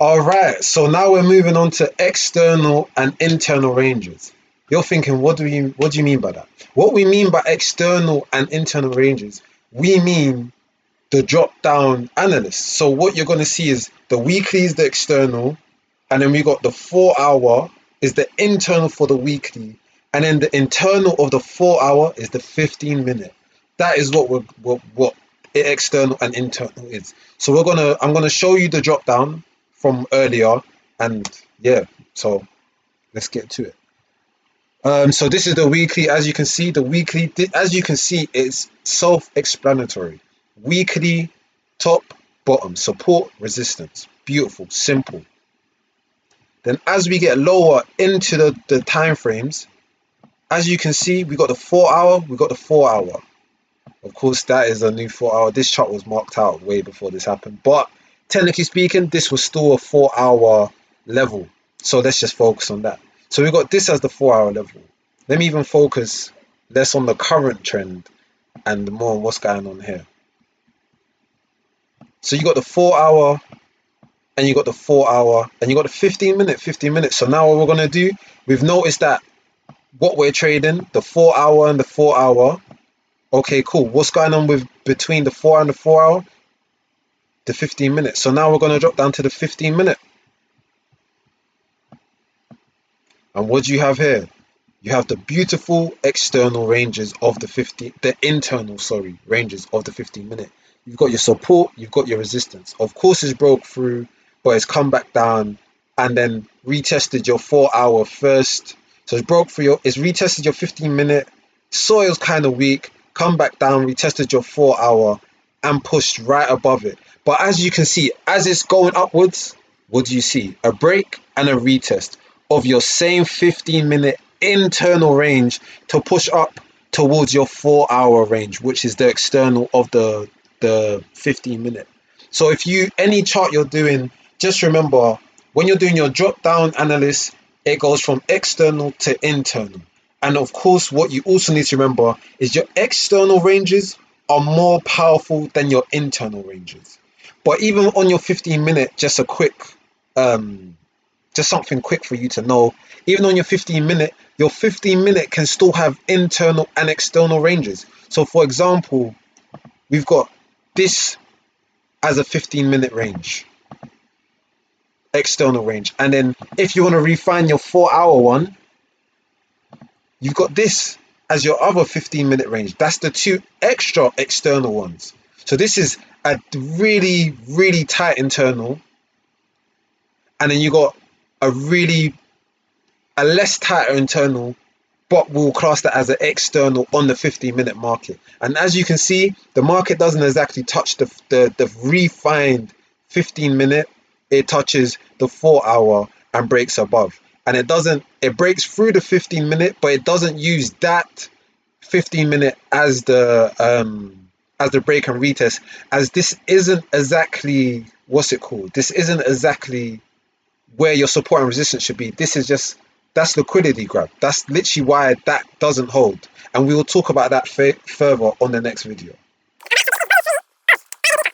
All right, so now we're moving on to external and internal ranges. You're thinking, what do you mean by that? What we mean by external and internal ranges, we mean the drop down analysis. So what you're going to see is the weekly is the external, and then we got the 4 hour is the internal for the weekly, and then the internal of the 4 hour is the 15 minute. That is what external and internal is. So I'm gonna show you the drop down from earlier, and yeah, so let's get to it. So this is the weekly. As you can see, it's self-explanatory. Weekly, top, bottom, support, resistance. Beautiful, simple. Then as we get lower into the time frames, as you can see, we got the 4 hour, we got the 4 hour. Of course, that is a new 4 hour. This chart was marked out way before this happened, but technically speaking, this was still a 4 hour level. So let's just focus on that. So we got this as the 4 hour level. Let me even focus less on the current trend and more on what's going on here. So you got the 4 hour, and you got the 4 hour, and you got the 15 minute. So now what we're gonna do, we've noticed that what we're trading, the 4 hour and the 4 hour. Okay, cool. What's going on with between the 4 and the 4 hour? The 15 minute. So now we're gonna drop down to the 15 minute. And what do you have here? You have the beautiful external ranges of the internal, ranges of the 15 minute. You've got your support, you've got your resistance. Of course, it's broke through, but it's come back down and then retested your 4 hour first. So it's broke through it's retested your 15 minute. Soil's kind of weak, come back down, retested your 4 hour and pushed right above it. But as you can see, as it's going upwards, what do you see? A break and a retest of your same 15-minute internal range to push up towards your 4 hour range, which is the external of the 15-minute. So if any chart you're doing, just remember when you're doing your drop down analysis, it goes from external to internal. And of course, what you also need to remember is your external ranges are more powerful than your internal ranges. But even on your 15-minute, just something quick for you to know. Even on your 15-minute can still have internal and external ranges. So for example, we've got this as a 15-minute range, external range. And then if you want to refine your 4 hour one, you've got this as your other 15-minute range. That's the two extra external ones. So this is a really, really tight internal. And then you got a less tighter internal, but we'll class that as an external on the 15-minute market. And as you can see, the market doesn't exactly touch the refined 15-minute. It touches the 4 hour and breaks above. And it breaks through the 15-minute, but it doesn't use that 15-minute as the break and retest, as this isn't exactly, this isn't exactly where your support and resistance should be. That's liquidity grab. That's literally why that doesn't hold. And we will talk about that further on the next video.